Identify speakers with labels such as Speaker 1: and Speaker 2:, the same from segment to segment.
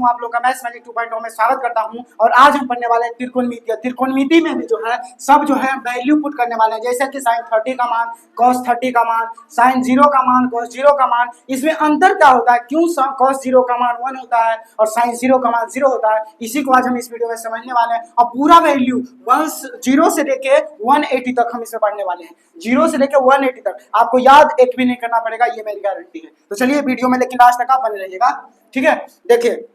Speaker 1: आप लोग का मैथ्स मैजिक 2.0 में स्वागत करता हूं। और आज हम पढ़ने वाले हैं त्रिकोणमिति। त्रिकोणमिति में भी जो है सब जो है वैल्यू पुट करने वाले हैं, जैसे कि sin 30 का मान, cos 30 का मान, sin 0 का मान, cos 0 का मान। इसमें अंतर क्या होता है, क्यों cos 0 का मान 1 होता है और sin 0 का मान 0 होता है, इसी को आज हम इस वीडियो में समझने वाले हैं। और पूरा वैल्यू 0 से लेके 180 तक हम इसमें पढ़ने वाले हैं। 0 से लेके 180 तक आपको याद एक भी नहीं करना पड़ेगा, ये मेरी गारंटी है। तो चलिए वीडियो में लेकिन लास्ट तक आप बने रहिएगा, ठीक है। देखिए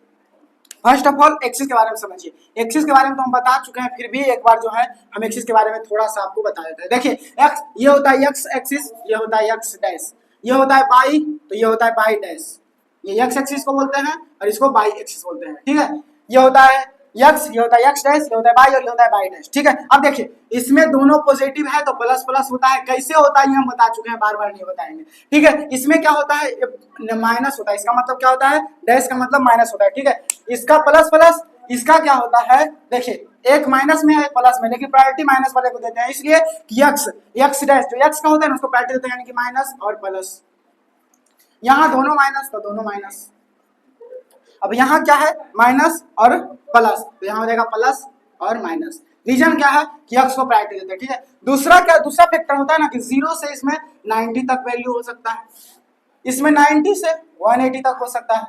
Speaker 1: फर्स्ट ऑफ ऑल एक्सिस के बारे में समझिए। एक्सिस के बारे में तो हम बता चुके हैं, फिर भी एक बार जो है हम एक्सिस के बारे में थोड़ा सा आपको बता देते हैं। देखिए एक्स ये होता है एक्स एक्सिस, ये होता है एक्स डैश, ये होता है बाई, तो ये होता है बाई डैश। ये एक्स एक्सिस को बोलते हैं और इसको बाई एक्सिस बोलते हैं, ठीक है। ये होता है एक्स, ये होता है एक्स डैश, ये होता है बाई और ये होता है बाई डैश, ठीक है। अब देखिए इसमें दोनों पॉजिटिव है तो प्लस प्लस होता है। कैसे होता है ये हम बता चुके हैं, बार बार नहीं बताएंगे, ठीक है। इसमें क्या होता है, माइनस होता है, इसका मतलब क्या होता है, डैश का मतलब माइनस होता है, ठीक है। इसका प्लस प्लस, इसका क्या होता है, देखिए एक माइनस में है एक प्लस में, लेकिन प्रायोरिटी माइनस वाले को देते हैं, इसलिए कि एक्स डैश जो एक्स का होता है ना उसको प्रायोरिटी देते हैं, यानी कि माइनस और प्लस। यहाँ दोनों माइनस तो दोनों माइनस। अब यहाँ क्या है, माइनस और प्लस, तो यहाँ हो जाएगा प्लस और माइनस। रीजन क्या है कि एक्स को प्रायोरिटी देते हैं, ठीक है। दूसरा क्या, दूसरा फैक्टर होता है ना कि 0 से इसमें 90 तक वैल्यू हो सकता है, इसमें 90 से 180 तक हो सकता है,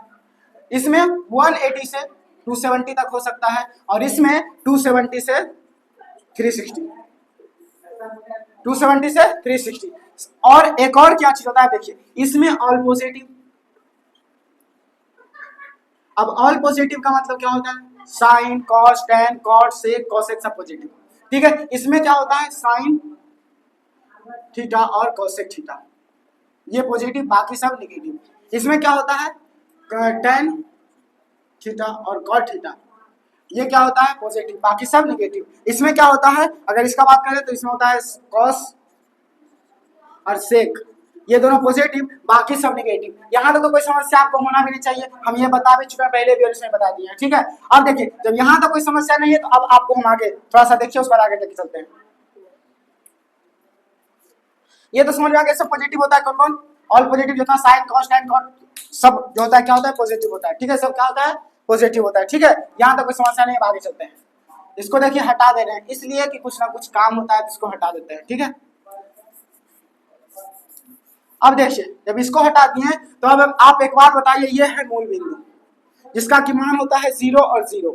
Speaker 1: इसमें 180 से 270 तक हो सकता है, और इसमें 270 से 360, 270 से 360। और एक और क्या चीज होता है, देखिए इसमें ऑल पॉजिटिव। अब ऑल पॉजिटिव का मतलब क्या होता है, sine cos tan cot sec cosec सब पॉजिटिव, ठीक है। इसमें क्या होता है, साइन थीटा और कोसेक थीटा ये पॉजिटिव, बाकी सब नेगेटिव। इसमें क्या होता है, टेन थीटा और कॉट थीटा ये क्या होता है, पॉजिटिव, बाकी सब नेगेटिव। इसमें क्या होता है, अगर इसका बात करें तो इसमें होता है कॉस और सेक, ये दोनों पॉजिटिव, बाकी सब नेगेटिव। यहाँ तक तो कोई समस्या आपको होना भी नहीं चाहिए, हम ये बता भी चुके हैं पहले भी और इसमें बता दिए हैं, ठीक है। अब देखिए जब यहाँ तक कोई समस्या नहीं है तो अब आपको हम आगे थोड़ा सा देखिए, उसके बाद आगे लेके चलते हैं। ये तो समझ में आ गया सब पॉजिटिव होता है कौन कौन, ऑल पॉजिटिव जो होता है, साइन कॉस टेन कॉट सब जो होता है क्या होता है, पॉजिटिव होता है, ठीक है। सब क्या होता है, पॉजिटिव होता है, ठीक है। यहाँ तक कोई समस्या नहीं है, आगे चलते हैं। इसको देखिए हटा दे रहे हैं इसलिए कि कुछ ना कुछ काम होता है, इसको हटा देते हैं, ठीक है। अब देखिए जब इसको हटा दिए तो अब आप एक बात बताइए, ये है मूल बिंदु जिसका कि मान होता है 0 और 0,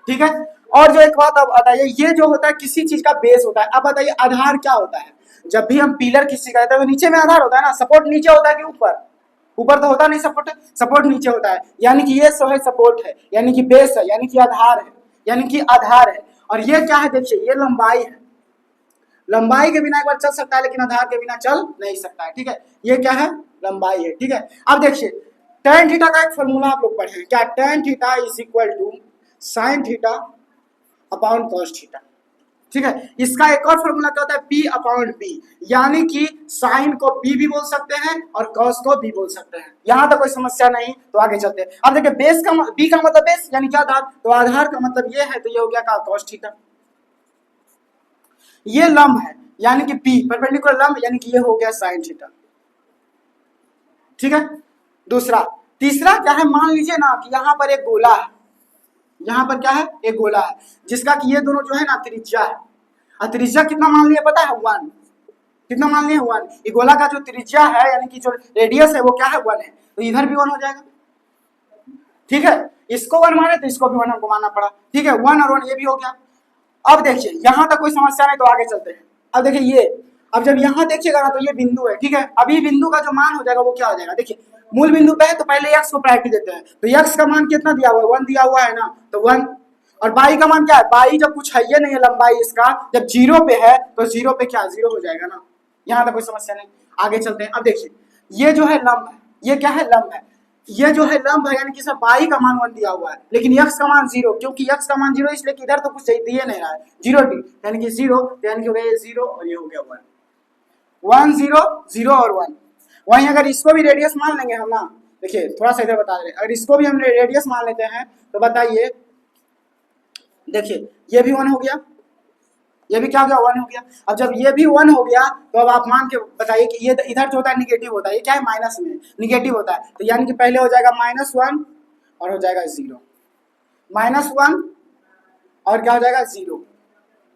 Speaker 1: ठीक है। और जो एक बात अब बताइए, ये जो होता है किसी चीज का बेस होता है। अब बताइए आधार क्या होता है, जब भी हम पिलर किसी का रहता है तो नीचे में आधार होता है ना, सपोर्ट नीचे होता है कि ऊपर, ऊपर तो होता नहीं सपोर्ट, सपोर्ट नीचे होता है, यानी कि ये सो है सपोर्ट है, यानी कि बेस है, यानी कि आधार है, यानी कि आधार है। और ये क्या है, देखिए ये लंबाई है, लंबाई के बिना एक बार चल सकता है लेकिन आधार के बिना चल नहीं सकता है, ठीक है। ये क्या है, लंबाई है, ठीक है। अब देखिए tan थीटा का एक फॉर्मूला आप लोग पढ़े हैं क्या, tan theta is equal to sine theta upon cos theta, ठीक है। इसका एक और फॉर्मूला क्या होता है, P अपॉन P, यानी कि साइन को P भी बोल सकते हैं और कॉस को भी बोल सकते हैं। यहां तक कोई समस्या नहीं, तो आगे चलते हैं। अब देखिए बेस का B का मतलब बेस यानी क्या आधार, तो आधार का मतलब ये है, तो ये हो गया का कॉस थीटा। ये लंब है यानी कि P परपेंडिकुलर लंब, यानी कि ये हो गया साइन थीटा, ठीक है। दूसरा, तीसरा क्या है, मान लीजिए ना कि यहाँ पर एक गोला है, यहाँ पर क्या है, एक गोला है जिसका कि ये दोनों जो है ना त्रिज्या है, और त्रिज्या कितना मान लिया पता है, 1, कितना मान लिया 1। ये गोला का जो त्रिज्या है यानी कि जो रेडियस है वो क्या है, 1 है, तो इधर भी 1 हो जाएगा, ठीक है। इसको 1 माने तो इसको भी 1 हमको मानना पड़ा, ठीक है। 1 और 1 ये भी हो गया। अब देखिए यहाँ तक कोई समस्या नहीं, तो आगे चलते हैं। अब देखिए ये, अब जब यहाँ देखिएगा ना तो ये बिंदु है, ठीक है। अभी बिंदु का जो मान हो जाएगा वो क्या हो जाएगा, देखिए मूल बिंदु पे है तो पहले x को प्रायोरिटी देते हैं, तो x का मान कितना दिया हुआ है, 1 दिया हुआ है ना, तो 1। और बाई का मान क्या है, बाई जब कुछ है ये नहीं है लंबाई इसका, जब 0 पे है तो 0 पे क्या 0 हो जाएगा ना। यहाँ तक कोई समस्या नहीं, आगे चलते हैं। अब देखिए ये जो है लंब है, ये क्या है, लंब है, ये जो है लंब है, यानी कि इसमें बाई का मान 1 दिया हुआ है लेकिन x का मान 0, क्योंकि x का मान 0 इसलिए कि इधर तो कुछ दिए नहीं रहा है, 0 डी यानी कि 0, यानी कि हो गया 0 और ये हो गया 1, 1 0 0 और 1। वहीं अगर इसको भी रेडियस मान लेंगे हम ना, देखिए थोड़ा सा इधर बता रहे हैं, अगर इसको भी हम रेडियस मान लेते हैं तो बताइए, देखिए ये भी 1 हो गया, ये भी क्या हो गया, 1 हो गया। अब जब ये भी 1 हो गया तो अब आप मान के बताइए कि ये इधर जो होता है निगेटिव होता है, ये क्या है, माइनस में निगेटिव होता है, तो यानी कि पहले हो जाएगा -1 और हो जाएगा 0, -1 और क्या हो जाएगा 0।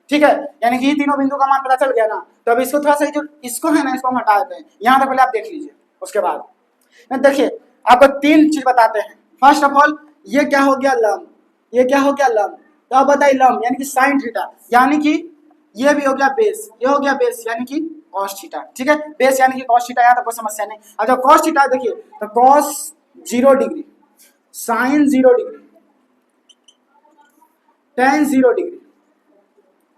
Speaker 1: ठीक है, यानी कि ये तीनों बिंदु का मान पता चल गया ना। तो अब इसको थोड़ा सा जो इसको है ना, इसको हम हटा देते हैं। यहाँ तक पहले आप देख लीजिए, उसके बाद देखिए आपको 3 चीज बताते हैं। फर्स्ट ऑफ ऑल ये क्या हो गया लंब, ये क्या हो गया लंब। तो अब बताइए लंब यानी कि साइन थीटा, यानी कि ये भी हो गया बेस, ये हो गया बेस यानी कि कॉस थीटा। ठीक है, बेस यानी कि कॉस थीटा, यहाँ तक कोई समस्या नहीं। अब जब कॉस थीटा देखिए तो cos 0 degree, sine 0 degree, tan 0 degree,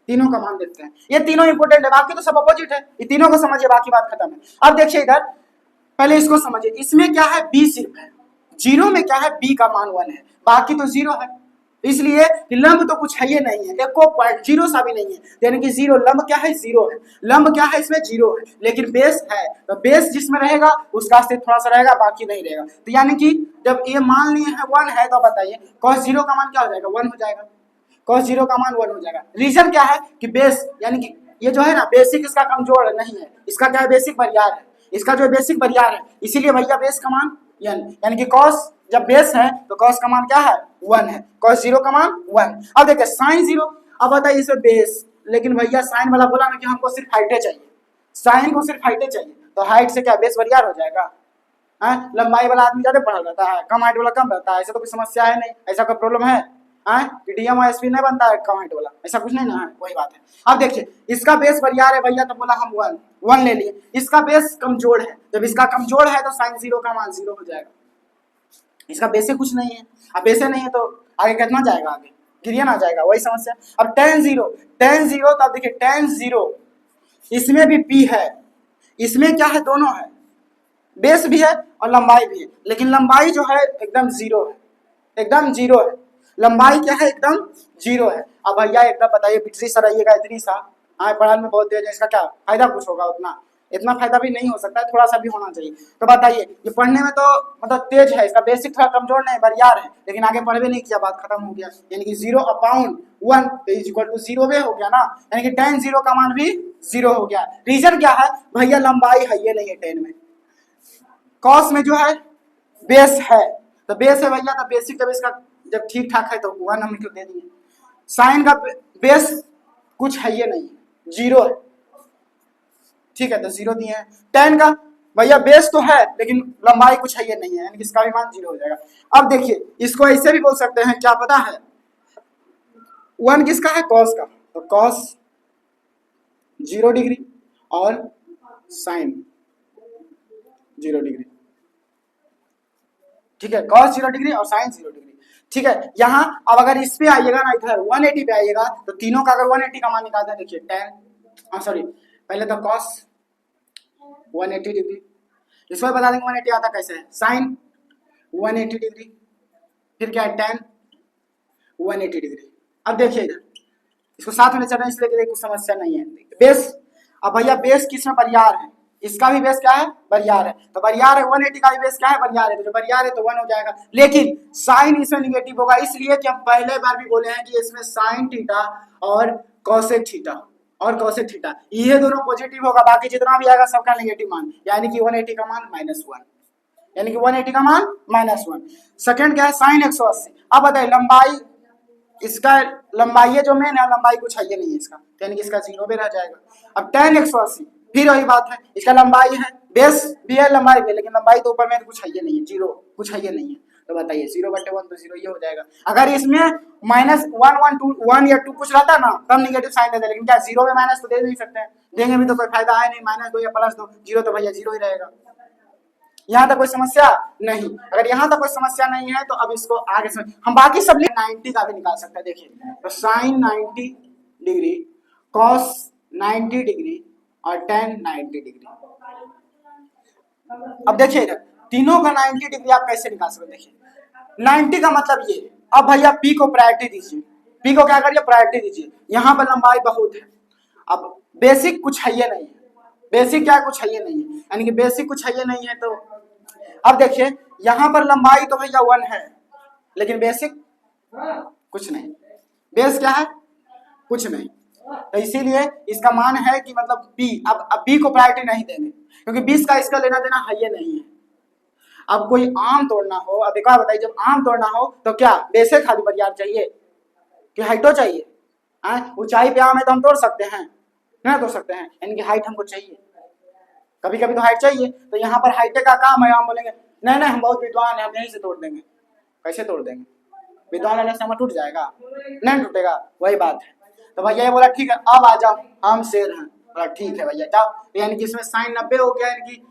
Speaker 1: तीनों का मान देखते हैं। ये तीनों इंपोर्टेंट है, बाकी तो सब अपोजिट है। ये तीनों को समझिए, बाकी बात खत्म है। अब देखिए इधर पहले इसको समझिए, इसमें क्या है b सिर्फ है, 0 में क्या है b का मान 1 है, बाकी तो 0 है। इसलिए लंब तो कुछ है ही नहीं है, एको पॉइंट 0 सा भी नहीं है, यानी कि 0। लंब क्या है 0 है, लंब क्या है इसमें 0 है, लेकिन बेस है। तो बेस जिसमें रहेगा उसका अस्तित्व थोड़ा सा रहेगा, बाकी नहीं रहेगा। तो यानी कि जब ये मान लिए है 1 है, तो बताइए cos 0 का मान क्या हो जाएगा 1 हो जाएगा, cos 0 का मान 1 हो जाएगा। रीजन क्या है कि बेस यानी कि ये जो है ना बेसिक इसका कमजोर नहीं है, इसका क्या है बेसिक बरियार है, इसका जो बेसिक बरियार है, इसीलिए भैया बेस का मान यानी कि cos जब बेस है तो cos का मान क्या है 1 है, cos 0 का मान 1। अब देखिए sin 0, अब बताइए इसे बेस, लेकिन भैया साइन वाला बोला ना कि हमको सिर्फ हाइटे चाहिए, साइन को सिर्फ हाइटे चाहिए, तो हाइट से क्या बेस बरियार हो जाएगा। लंबाई वाला आदमी ज्यादा पढ़ा रहता है, कम हाइट वाला कम रहता है, ऐसा तो कोई समस्या है नहीं, ऐसा कोई प्रॉब्लम है कि डीएम और एसपी नहीं बनता है कम हाइट वाला, ऐसा कुछ नहीं ना है, वही बात है। अब देखिए इसका बेस बरियार है भैया, तो बोला हम 1 ले लिए। इसका बेस कमजोर है, जब इसका कमजोर है तो साइन 0 का मान 0 हो जाएगा। इसका बेसे कुछ नहीं है, अब बेसे नहीं है तो आगे कितना जाएगा, आगे गिरियन आ जाएगा, वही समस्या। अब tan 0, तो अब देखिए tan 0 इसमें भी p है, इसमें क्या है दोनों है, बेस भी है और लंबाई भी है, लेकिन लंबाई जो है एकदम 0 है, एकदम 0 है, लंबाई क्या है एकदम 0 है। अब भैया एकदम बताइए बिटरी सा रहिएगा इतनी सा, पढ़ाई में बहुत तेज है, इसका क्या फायदा कुछ होगा, उतना इतना फायदा भी नहीं हो सकता है, थोड़ा सा भी होना चाहिए। तो बताइए ये पढ़ने में तो मतलब तेज है, इसका बेसिक थोड़ा कमजोर नहीं बरियार है, लेकिन आगे पढ़ भी नहीं किया, बात खत्म हो गया। यानी कि 0/1 इज इक्वल टू 0 भी हो गया ना, यानी कि tan 0 का मान भी 0 हो गया। रीजन क्या है भैया, लंबाई है ये नहीं है tan में, कॉस में जो है बेस है, तो बेस है भैया, तो बेसिक जब इसका जब ठीक ठाक है तो 1 हम क्यों दे दिए। साइन का बेस कुछ है ये नहीं, 0 है, ठीक है तो 0 दिए हैं। tan का भैया बेस तो है लेकिन लंबाई कुछ है ये नहीं है, यानी कि इसका भी मान 0 हो जाएगा। अब देखिए इसको ऐसे भी बोल सकते हैं, क्या पता है 1 किसका है cos का, तो cos 0 डिग्री और sin 0 डिग्री, ठीक है, cos 0 डिग्री और sin 0 डिग्री। ठीक है, यहाँ अब अगर इस पे आइएगा ना, इधर 180 पे आइएगा, तो तीनों का अगर 180 का मान निकालते हैं, देखिए tan सॉरी पहले तो cos 180 डिग्री, इसको बता देंगे 180 आता कैसे है, sin 180 डिग्री, फिर क्या है tan 180 डिग्री। अब देखिए इधर इसको साथ में चलना, इसलिए कुछ समस्या नहीं है। बेस, अब भैया बेस किसमें बरियार है, इसका भी बेस क्या है बरियार है, तो बरियार है 180 का भी बेस क्या है बरियार है, तो जो बरियार है तो 1 हो जाएगा। लेकिन साइन इसमें निगेटिव होगा, इसलिए कि हम पहले बार भी बोले हैं कि इसमें साइन थीटा और कॉसेक थीटा ये दोनों पॉजिटिव होगा, बाकी जितना भी आएगा सबका नेगेटिव मान, यानी कि 180 का मान -1, यानी कि 180 का मान -1। सेकंड क्या है साइन 180। अब बताइए लंबाई, इसका लंबाई जो मेन है, लंबाई कुछ है ये नहीं है इसका, यानी कि इसका 0 भी रह जाएगा। अब tan 180 फिर वही बात है, इसका लंबाई है, बेस भी है लंबाई भी, लेकिन लंबाई तो ऊपर में कुछ है ये नहीं है, 0 कुछ है ये नहीं है, तो बताइए 0/1 तो 0 ये हो जाएगा। अगर इसमें -1 या 2 कुछ रहता ना तब निगेटिव साइन देते, लेकिन क्या 0 में माइनस तो दे नहीं सकते हैं, देंगे भी तो कोई फायदा है नहीं, -2 या +2, 0 तो भैया 0 ही रहेगा। यहाँ तक कोई समस्या नहीं, अगर यहाँ तक कोई समस्या नहीं है तो अब इसको आगे समझ, हम बाकी सब 90 का भी निकाल सकते हैं। देखिए तो साइन 90 डिग्री, कॉस 90 डिग्री और tan 90 डिग्री। अब देखिए इधर तीनों का 90 डिग्री आप कैसे निकाल सकते हैं, देखिए 90 का मतलब ये, अब भैया p को प्रायोरिटी दीजिए, p को क्या करिए प्रायोरिटी दीजिए, यहाँ पर लंबाई बहुत है, अब बेसिक कुछ है ये नहीं है, बेसिक क्या कुछ है ये नहीं है, यानी कि बेसिक कुछ है ये नहीं है, तो अब देखिए यहाँ पर लंबाई तो भैया 1 है, लेकिन बेसिक कुछ नहीं, बेस क्या है कुछ नहीं, तो इसीलिए इसका मान है कि मतलब p, अब p को प्रायोरिटी नहीं देंगे क्योंकि 20 का इसका लेना देना है ये नहीं है। अब कोई आम तोड़ना हो, अब एक बार बताइए, जब आम तोड़ना हो तो क्या बेसे खाली बरियार चाहिए कि हाइटो चाहिए? ऊंचाई पे आम है तो हम तोड़ सकते हैं? नहीं तोड़ सकते हैं, यानी कि हाइट हमको चाहिए, कभी कभी तो हाइट चाहिए। तो यहाँ पर हाइटे का काम है, हम बोलेंगे नहीं नहीं हम बहुत विद्वान हैं, हम यहीं से तोड़ देंगे। कैसे तोड़ देंगे? विद्वान रहने से हम टूट जाएगा? नहीं टूटेगा, वही बात है। तो भैया ये बोला ठीक है अब आ जाओ, हम शेर हैं। बोला ठीक है भैया जाओ। यानी कि इसमें साइन 90 हो गया, यानी कि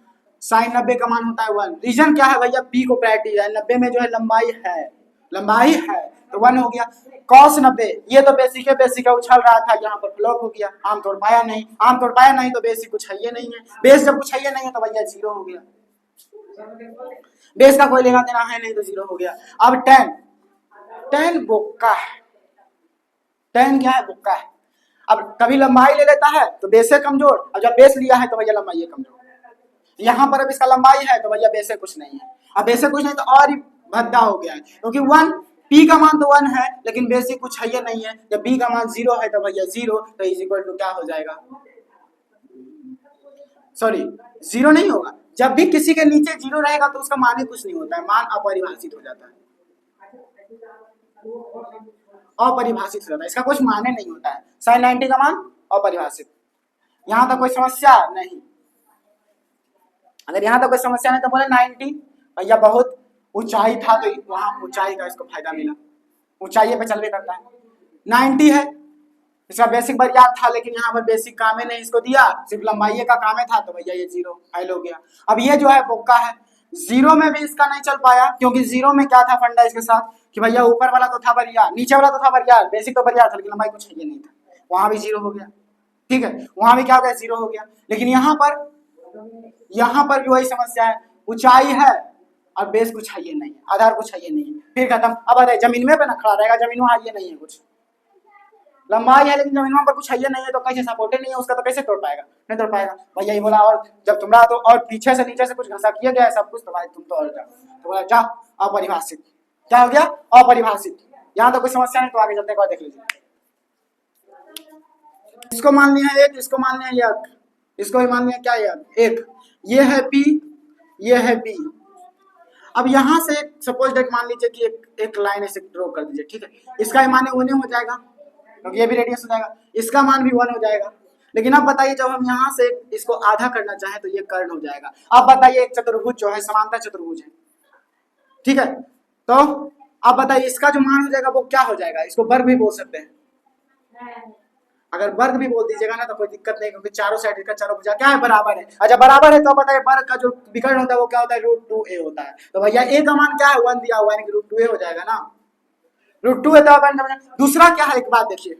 Speaker 1: साइन 90 का मान होता है 1। रीजन क्या है भैया? पी को प्रायोरिटी है, 90 में जो है लंबाई है, लंबाई है तो 1 हो गया। कॉस 90 ये तो बेसिक है उछल रहा था, यहाँ पर ब्लॉक हो गया, आम तोड़ पाया नहीं। आम तोड़ पाया नहीं तो बेसिक कुछ है ये नहीं है, बेस जब कुछ है ये नहीं है तो भैया 0 हो गया। बेस का कोई लेना देना है नहीं तो 0 हो गया। अब टेन बोका है, टेन क्या है? बोका है। अब कभी लंबाई ले लेता है तो बेस से कमजोर, और जब बेस लिया है तो भैया लंबाई कमजोर। यहाँ पर अब इसका लंबाई है तो भैया बेस से कुछ नहीं है, अब बेस से कुछ नहीं तो और ही भद्दा हो गया है, क्योंकि 1 पी का मान तो 1 है लेकिन बेसिक कुछ है ये नहीं है। जब बी का मान 0 है तो भैया 0, तो इज इक्वल टू क्या हो जाएगा? सॉरी 0 नहीं होगा, जब भी किसी के नीचे 0 रहेगा तो उसका मान ही कुछ नहीं होता है, मान अपरिभाषित हो जाता है, अपरिभाषित हो जाता है, इसका कुछ माने नहीं होता है। साइन 90 का मान अपरिभाषित। यहां तक कोई समस्या नहीं? अगर यहाँ तक कोई समस्या नहीं तो बोले 90 भैया बहुत ऊंचाई था तो वहां ऊंचाई का इसको फायदा मिला, ऊंचाई पे चलने करता है। 90 है, इसका बेसिक बरियार था लेकिन यहाँ पर बेसिक काम ही नहीं इसको दिया, सिर्फ लंबाई का काम था तो भैया ये 0 फाइल हो गया। अब ये जो है बोका है, 0 में भी इसका नहीं चल पाया, क्योंकि 0 में क्या था फंडा इसके साथ कि भैया ऊपर वाला तो था बरियार, नीचे वाला तो था बरियार, बेसिक तो बरियार था लेकिन लंबाई कुछ ये नहीं था, वहां भी 0 हो गया। ठीक है, वहां भी क्या हो गया? 0 हो गया। लेकिन यहाँ पर भी वही समस्या है, ऊंचाई है और बेस कुछ है ये नहीं है, आधार कुछ है ये नहीं है, फिर खत्म। अब अरे जमीन में पे ना खड़ा रहेगा, जमीन में ये नहीं है कुछ, लंबाई है लेकिन जमीन पर कुछ है ये नहीं है तो कैसे सपोर्ट नहीं है उसका, तो कैसे तोड़ पाएगा? नहीं तोड़ पाएगा भैया। ये बोला और जब तुम्हारा तो और पीछे से नीचे से कुछ घसा किया गया है सब कुछ, तो भाई तुम तो और जाओ, तो बोला जा अपरिभाषित। क्या हो गया? अपरिभाषित। यहाँ तो कोई समस्या नहीं, तो आगे चलते देख लीजिए। इसको मान लिया 1, इसको मान लिया 1, इसको भी मान लिया क्या? 1। ये है P, ये है B। अब यहाँ से सपोज डेट मान लीजिए कि एक लाइन ऐसे ड्रॉ कर दीजिए, ठीक है, इसका मान 1 हो जाएगा क्योंकि ये भी रेडियस हो जाएगा, इसका मान भी 1 हो जाएगा। लेकिन अब बताइए जब हम यहाँ से इसको आधा करना चाहे तो ये कर्ण हो जाएगा। अब बताइए एक चतुर्भुज जो है समांतर चतुर्भुज है, ठीक है, तो अब बताइए इसका जो मान हो जाएगा वो क्या हो जाएगा? इसको वर्ग भी बोल सकते हैं, अगर वर्ग भी बोल दीजिएगा ना तो कोई दिक्कत नहीं, क्योंकि चारों साइड का चारों भुजा क्या है? बराबर है। अच्छा बराबर है तो बताइए वर्ग का जो विकर्ण होता है वो क्या होता है? √2a होता है। तो भैया a का मान क्या है? 1 दिया हुआ है, यानी कि √2a हो जाएगा ना, √2 है तो। दूसरा क्या है, एक बात देखिए,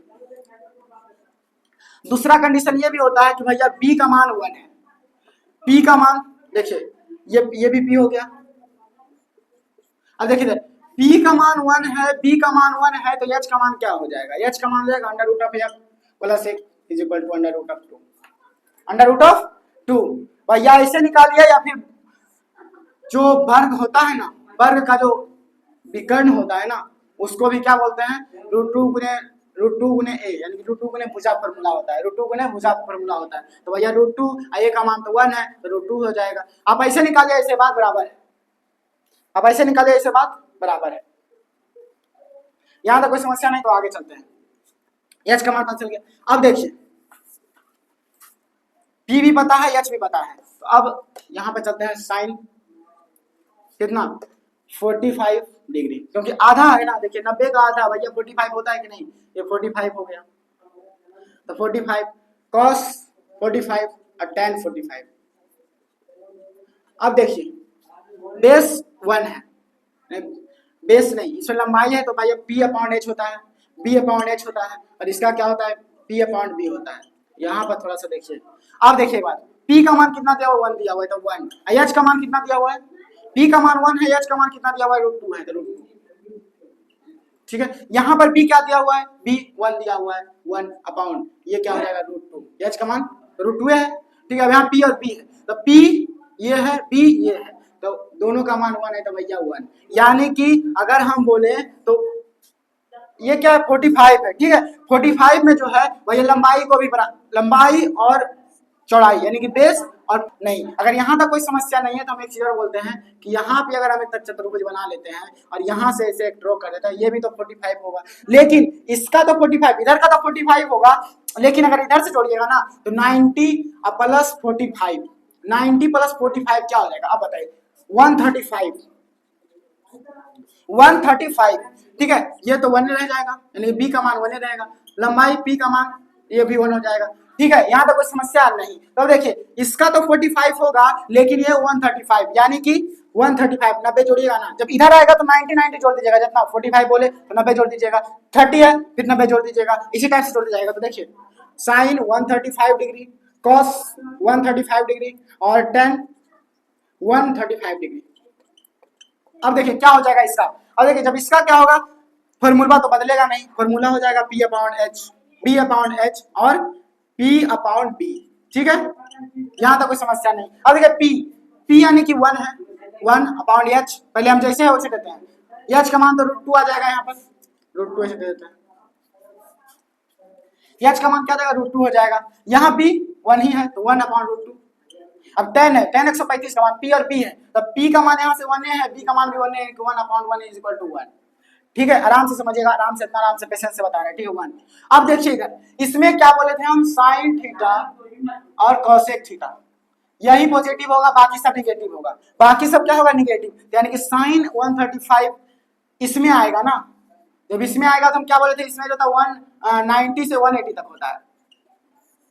Speaker 1: दूसरा कंडीशन ये भी होता है कि भैया b का मान 1 है, p का मान देखिए ये भी p हो गया। अब देखिए p का मान 1 है, b का मान 1 है, तो h का मान क्या हो जाएगा? h का मान हो जाएगा √(f + 1 = √2, √2। भैया ऐसे निकालिए, या फिर जो वर्ग होता है ना, वर्ग का जो विकर्ण होता है ना उसको भी क्या बोलते हैं? √2 गुने a, यानी कि √2 गुने भुजा फॉर्मूला होता है, √2 गुने भुजा फॉर्मूला होता है। तो भैया √2 a का मान तो 1 है तो √2 हो जाएगा। आप ऐसे निकालिए, ऐसे बात बराबर है, आप ऐसे निकालिए, ऐसे बात बराबर है। यहां तक कोई समस्या नहीं, तो आगे चलते हैं। h का मान पता चल गया। अब देखिए p भी पता है, h भी पता है, तो अब यहाँ पे चलते हैं साइन कितना? 45 डिग्री, क्योंकि आधा है ना, देखिए 90 का आधा भैया 45 होता है कि नहीं? ये 45 हो गया, तो 45 cos 45 और tan 45। अब देखिए बेस 1 है, बेस नहीं, इसमें लंबाई है तो भैया p/h होता है, b/h होता है, और इसका क्या होता है? p/b होता है। यहाँ पर थोड़ा सा देखिए, अब देखिए बात, p का मान कितना दिया हुआ? 1 दिया हुआ है तो 1। h का मान कितना दिया हुआ है? p का मान 1 है, h का मान कितना दिया हुआ है? √2 है, तो √2। ठीक है, यहाँ पर b क्या दिया हुआ है? b 1 दिया हुआ है, 1/, ये क्या हो जाएगा? √2। h का मान √2 है, ठीक है। अब यहाँ p और b है, तो p ये है, b ये है, तो दोनों का मान 1 है, तो भैया 1। यानी कि अगर हम बोले तो ये क्या है? 45 है, ठीक है। 45 में जो है भैया लंबाई को भी लंबाई और चौड़ाई, यानी कि बेस और नहीं। अगर यहाँ तक कोई समस्या नहीं है तो हम एक चीज और बोलते हैं कि यहाँ पे अगर हम एक चतुर्भुज बना लेते हैं और यहाँ से ऐसे एक ड्रॉ कर देते हैं, ये भी तो 45 होगा, लेकिन इसका तो 45, इधर का तो 45 होगा, लेकिन अगर इधर से जोड़िएगा ना तो 90 प्लस 45, 90 प्लस 45 क्या हो जाएगा आप बताइए? 135, 135, ठीक है। ये तो 1 रह जाएगा, यानी बी का मान 1 रहेगा, लंबाई पी का मान ये भी 1 हो जाएगा, ठीक है। यहाँ तो कोई समस्या नहीं। तो देखिए इसका तो 45 होगा, लेकिन ये 135, यानी कि 135, 90 जोड़िएगा ना, जब इधर आएगा तो 90 90 जोड़ दीजिएगा, जितना 45 बोले तो 90 जोड़ दीजिएगा, 30 है फिर 90 जोड़ दीजिएगा, इसी टाइप से जोड़ जाएगा। तो देखिए साइन 135 डिग्री, कॉस 135 डिग्री और टेन 135 डिग्री। अब देखिए क्या हो जाएगा इसका, अब देखिए जब इसका क्या होगा, फॉर्मूला तो बदलेगा नहीं, फॉर्मूला हो जाएगा P upon H, B upon H और P अपॉन B, ठीक है। यहाँ तक कोई समस्या नहीं। अब देखिए P यानी कि 1 है, 1 अपॉन H, पहले हम जैसे है वैसे देते हैं, H का मान तो √2 आ जाएगा, यहाँ पर √2 ऐसे दे देते हैं, H का मान क्या जाएगा √2 हो जाएगा, यहाँ भी 1 ही है तो 1 अपॉन √2। अब 10 है, 10 135 का मान P और B है, तो P का मान यहाँ से 1 है, B का मान भी 1 है, 1 अपॉन 1 इज इक्वल टू 1, ठीक है। आराम से समझिएगा, आराम से, इतना आराम से पेशेंस से बता रहे हैं, ठीक है। 1 अब देखिए इधर इसमें क्या बोले थे हम, साइन थीटा और कोसेक थीटा, यही पॉजिटिव होगा, बाकी सब निगेटिव होगा, बाकी सब क्या होगा निगेटिव, यानी कि साइन 135 इसमें आएगा ना, जब इसमें आएगा तो हम क्या बोले थे, इसमें जो था 190 से 180 तक होता है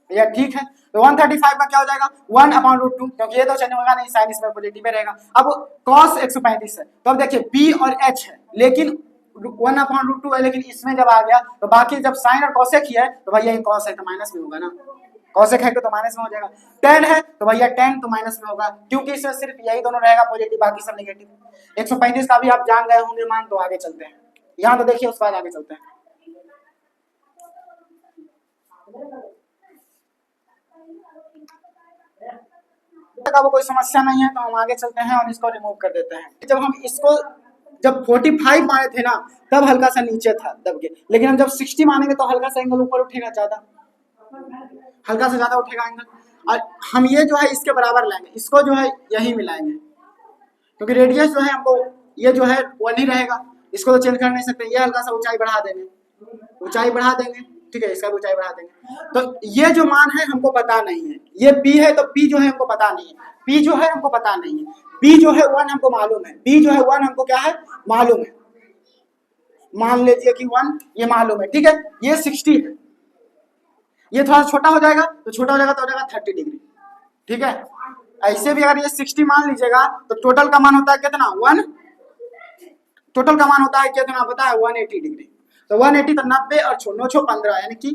Speaker 1: भैया, ठीक है। तो 135 का क्या हो जाएगा 1 अपॉन √2, क्योंकि ये तो चेंज होगा नहीं, साइन इसमें पॉजिटिव में रहेगा। अब cos 135 है, तो अब देखिए B और H है, लेकिन 1 अपॉन √2 है, लेकिन इसमें जब आ गया तो बाकी जब साइन और कोसेक ही है तो भैया ये cos है तो माइनस में होगा ना, कोसेक है तो माइनस में हो जाएगा, tan है तो भैया tan तो माइनस में होगा, क्योंकि इसमें सिर्फ यही दोनों रहेगा पॉजिटिव, बाकी सब नेगेटिव। 135 का भी आप जान गए होंगे मान, तो आगे चलते हैं, यहाँ तो देखिए उसके बाद आगे चलते हैं। का वो कोई समस्या नहीं है तो हम आगे चलते हैं और इसको रिमूव कर देते हैं। जब हम इसको जब 45 माने थे ना तब हल्का सा नीचे था दब के, लेकिन हम जब 60 मानेंगे तो हल्का सा एंगल ऊपर उठेगा, ज्यादा हल्का से ज्यादा उठेगा एंगल, और हम ये जो है इसके बराबर लाएंगे, इसको जो है यही मिलाएंगे, क्योंकि रेडियस जो है हमको ये जो है 1 ही रहेगा, इसको तो चेंज कर नहीं सकते, ये हल्का सा ऊंचाई बढ़ा देंगे, ऊंचाई बढ़ा देंगे, ठीक है, इसका भी ऊंचाई बढ़ा देंगे। तो ये जो मान है हमको पता नहीं है, ये P है तो P जो है हमको पता नहीं है, P जो है हमको पता नहीं है, B जो है 1 हमको मालूम है, B जो है 1 हमको क्या है मालूम है, मान लीजिए कि 1 ये मालूम है, ठीक है। ये 60 है, ये थोड़ा छोटा हो जाएगा तो छोटा हो जाएगा तो हो जाएगा 30 डिग्री, ठीक है। ऐसे भी अगर ये 60 मान लीजिएगा तो टोटल का मान होता है कितना 1, टोटल का मान होता है कितना पता है 180 डिग्री, तो 180 तो 90 और 9 15 यानी कि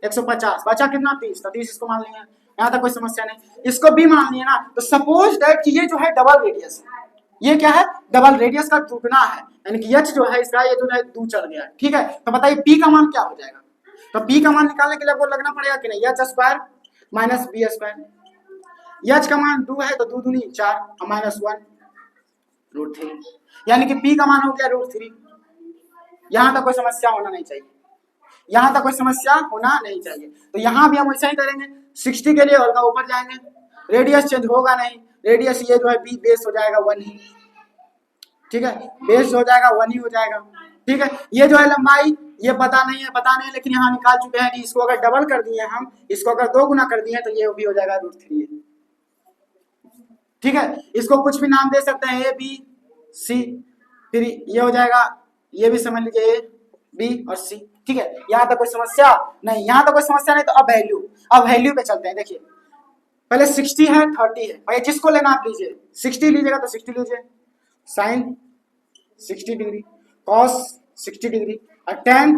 Speaker 1: 150, बचा कितना 30, तो 30 इसको मान लिया, यहाँ तक कोई समस्या नहीं। इसको भी मान लिया ना, तो सपोज दैट कि ये जो है डबल रेडियस है, ये क्या है डबल रेडियस का दुगना है, यानी कि H जो है इसका ये जो है 2 चल गया, ठीक है। तो बताइए P का मान क्या हो जाएगा, तो P का मान निकालने के लिए आपको लगना पड़ेगा कि नहीं, H square minus B square, H का मान 2 है तो 2 दूनी 4 और माइनस 1 √3, यानी कि P का मान हो गया √3। यहाँ तक कोई समस्या होना नहीं चाहिए, यहाँ तक कोई समस्या होना नहीं चाहिए। तो यहाँ भी हम वैसा ही करेंगे, 60 के लिए हल्का ऊपर जाएंगे, रेडियस चेंज होगा नहीं, रेडियस ये जो है B बेस हो जाएगा 1 ही, ठीक है, बेस हो जाएगा 1 ही हो जाएगा, ठीक है। ये जो है लंबाई ये पता नहीं है, लेकिन यहाँ निकाल चुके हैं कि इसको अगर डबल कर दिए हम, इसको अगर 2 गुना कर दिए तो ये भी हो जाएगा √3, ठीक है। इसको कुछ भी नाम दे सकते हैं A B C, फिर ये हो जाएगा, ये भी समझ लीजिए A B और C, ठीक है। यहाँ तक कोई समस्या नहीं, यहाँ तक कोई समस्या नहीं। तो अब वैल्यू पे चलते हैं। देखिए पहले 60 है 30 है, भाई जिसको लेना आप लीजिए, 60 लीजिएगा तो 60 लीजिए, साइन 60 डिग्री, कॉस 60 डिग्री और tan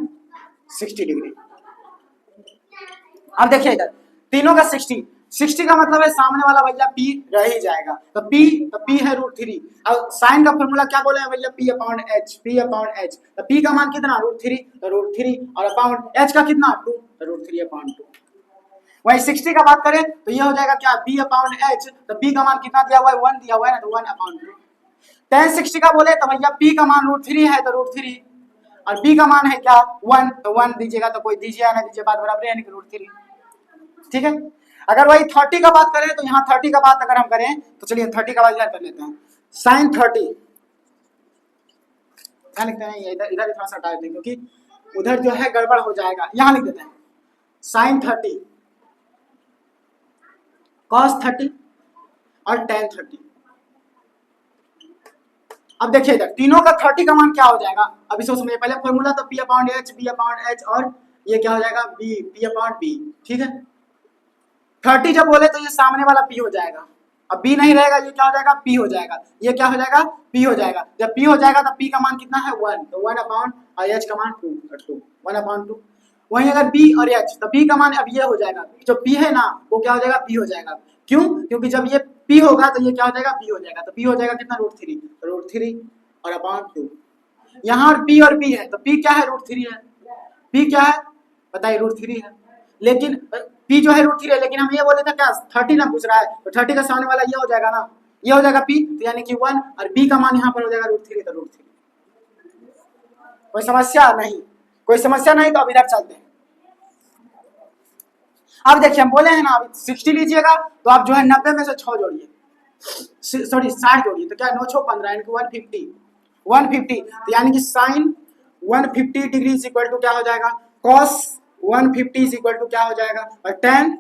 Speaker 1: 60 डिग्री। अब देखिए इधर तीनों का 60 का मतलब है सामने वाला भैया P रह ही जाएगा, तो P है √3। अब साइन का फॉर्मूला क्या बोले हैं भैया P अपॉन H, तो P का मान कितना √3, तो √3 और अपॉन H का कितना 2, तो √3 अपॉन 2। वही 60 का बात करें तो ये हो जाएगा क्या B अपॉन H, तो P का मान कितना दिया हुआ है 1 दिया हुआ है ना, तो 1 अपॉन 2। tan 60 का बोले तो भैया P का मान √3 है तो √3 और B का मान है क्या 1, तो 1 दीजिएगा तो कोई दीजिए या ना दीजिए बात बराबर है, यानी कि √3, ठीक है। अगर वही 30 का बात करें तो यहाँ 30 का बात अगर हम करें तो चलिए 30 का बात इधर कर लेते हैं। साइन 30 क्या लिखते हैं, इधर इधर थोड़ा सा हटा देते हैं क्योंकि उधर जो है गड़बड़ हो जाएगा। यहाँ लिख देते हैं साइन 30 कॉस 30 और टेन 30। अब देखिए इधर तीनों का 30 का मान क्या हो जाएगा, अभी इसको समझिए। पहले फॉर्मूला तो P upon H, B upon H और ये क्या हो जाएगा B, P अपॉन B, ठीक है। 30 जब बोले तो ये सामने वाला P हो जाएगा, अब B नहीं रहेगा, ये क्या हो जाएगा P हो जाएगा, ये क्या हो जाएगा P हो जाएगा। जब P हो जाएगा तो P का मान कितना है 1, तो 1 अपॉन और H का मान 2, 1 अपॉन 2। वहीं अगर B और H तो B का मान अब ये हो जाएगा, जो P है ना वो क्या हो जाएगा P हो जाएगा। क्यों, क्योंकि जब ये P होगा तो ये क्या हो जाएगा B हो जाएगा, तो P हो जाएगा कितना √3 और अपॉन 2। यहाँ P और B है तो P क्या है √3 है, P क्या है बताइए √3 है, लेकिन P जो है √3 है, लेकिन हम ये बोले थे क्या 30 ना पूछ रहा है, तो 30 का सामने वाला ये हो जाएगा ना, ये हो जाएगा P, तो यानी कि 1 और B का मान यहाँ पर हो जाएगा √3, तो √3। कोई समस्या नहीं, कोई समस्या नहीं, तो अब इधर चलते हैं। अब देखिए हम बोले हैं ना अभी 60 लीजिएगा तो आप जो है 90 में से 6 जोड़िए, सॉरी 60 जोड़िए, तो क्या 9 6 15 यानी कि 150, तो यानी कि sine 150 degree is equal to क्या हो जाएगा कॉस 150 इज इक्वल टू क्या हो जाएगा, और टेन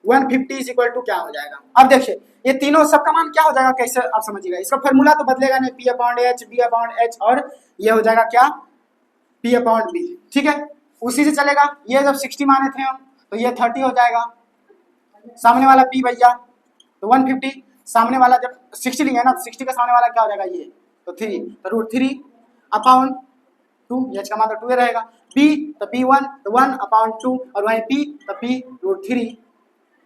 Speaker 1: 150 इज इक्वल टू क्या हो जाएगा। अब देखिए ये तीनों सबका मान क्या हो जाएगा, कैसे आप समझिएगा, इसका फॉर्मूला तो बदलेगा नहीं, P upon H, B upon H और ये हो जाएगा क्या P अपॉन B, ठीक है, उसी से चलेगा। ये जब 60 माने थे हम तो ये 30 हो जाएगा, सामने वाला P भैया तो 150, सामने वाला जब 60 लिया ना तो 60 का सामने वाला क्या हो जाएगा ये तो 3, तो √3 अपॉन 2, H का मान तो 2 रहेगा, B तो P1 तो 1 अपॉन 2 और वहीं P तो P √3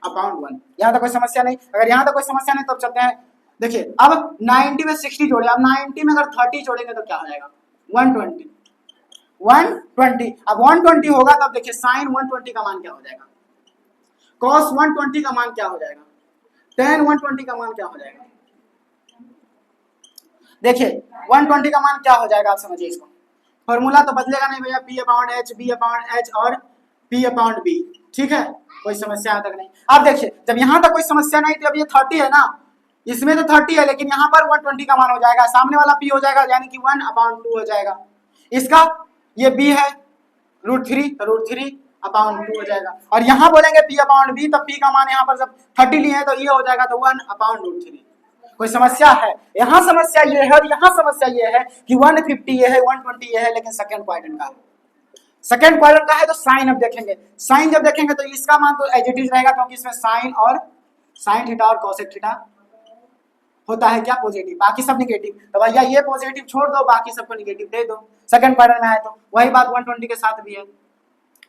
Speaker 1: अपॉन 1। यहाँ तक कोई समस्या नहीं, अगर यहाँ तक कोई समस्या नहीं तो चलते हैं। देखिए अब 90 में 60 जोड़े, अब 90 में अगर 30 जोड़ेंगे तो क्या हो जाएगा 120, अब 120 होगा तब देखिए साइन 120 का मान क्या हो जाएगा, कॉस 120 का मान क्या हो जाएगा, टेन 120 का मान क्या हो जाएगा। देखिए 120 का मान क्या हो जाएगा, आप समझिए इसको, फॉर्मूला तो बदलेगा नहीं भैया, P upon H, B upon H और P अपॉन B, ठीक है, कोई समस्या यहाँ तक नहीं। अब देखिए जब यहाँ तक कोई समस्या नहीं थी, अब ये 30 है ना, इसमें तो 30 है लेकिन यहाँ पर 120 का मान हो जाएगा, सामने वाला P हो जाएगा यानी कि 1 अपॉन 2 हो जाएगा, इसका ये B है √3 तो √3 अपॉन 2 हो जाएगा, और यहाँ बोलेंगे P अपॉन B तो P का मान यहाँ पर जब 30 लिए हैं तो ये हो जाएगा तो 1 अपॉन √3। कोई समस्या है, यहाँ समस्या ये है और यहाँ समस्या ये है कि 150 ये है 120 ये है, लेकिन सेकंड क्वाड्रेंट का है, सेकंड क्वाड्रेंट का है तो साइन अब देखेंगे, साइन जब देखेंगे तो इसका मान तो एज इट इज रहेगा, क्योंकि इसमें साइन थीटा और कोसेक थीटा होता है क्या पॉजिटिव, बाकी सब निगेटिव, तो भैया ये पॉजिटिव छोड़ दो बाकी सबको निगेटिव दे दो, सेकंड क्वाड्रेंट में आए तो वही बात 120 के साथ भी है।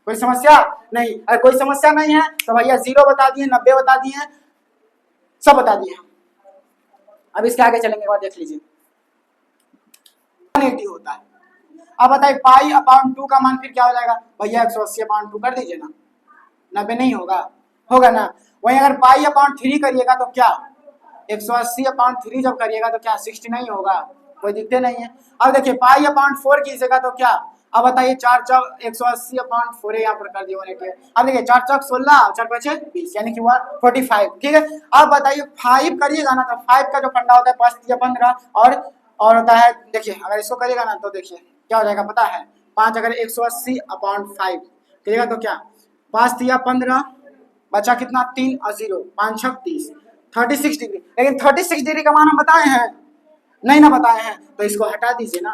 Speaker 1: कोई समस्या नहीं, अगर कोई समस्या नहीं है तो भैया 0 बता दिए, 90 बता दिए, सब बता दिए। अब इसके आगे चलेंगे बाद देख लीजिए 180 होता है। अब बताइए पाई अपॉन 2 का मान फिर क्या हो जाएगा भैया 180 अपॉन 2 कर दीजिए ना, 90 नहीं होगा, होगा ना। वहीं अगर पाई अपॉन 3 करिएगा तो क्या 180 अपॉन 3 जब करिएगा तो क्या 60 नहीं होगा, कोई दिक्कत नहीं है। अब देखिए पाई अपॉन 4 कीजिएगा तो क्या, अब बताइए 4 चौक 180 अपॉन 4 यहाँ पर कर दिए 180। अब देखिए 4 चौक 16 4 5 20 यानी कि 145, ठीक है। अब बताइए 5 करिएगा ना तो 5 का जो फंडा होता है 5 या 15 और होता है, देखिए अगर इसको करिएगा ना तो देखिए क्या हो जाएगा पता है, 5 अगर 180 अपॉन 5 करिएगा तो क्या 5 या 15 बचा कितना 3 और 0 5 6 30 36 डिग्री, लेकिन 36 डिग्री का मान हम बताए हैं नहीं ना बताए हैं, तो इसको हटा दीजिए ना,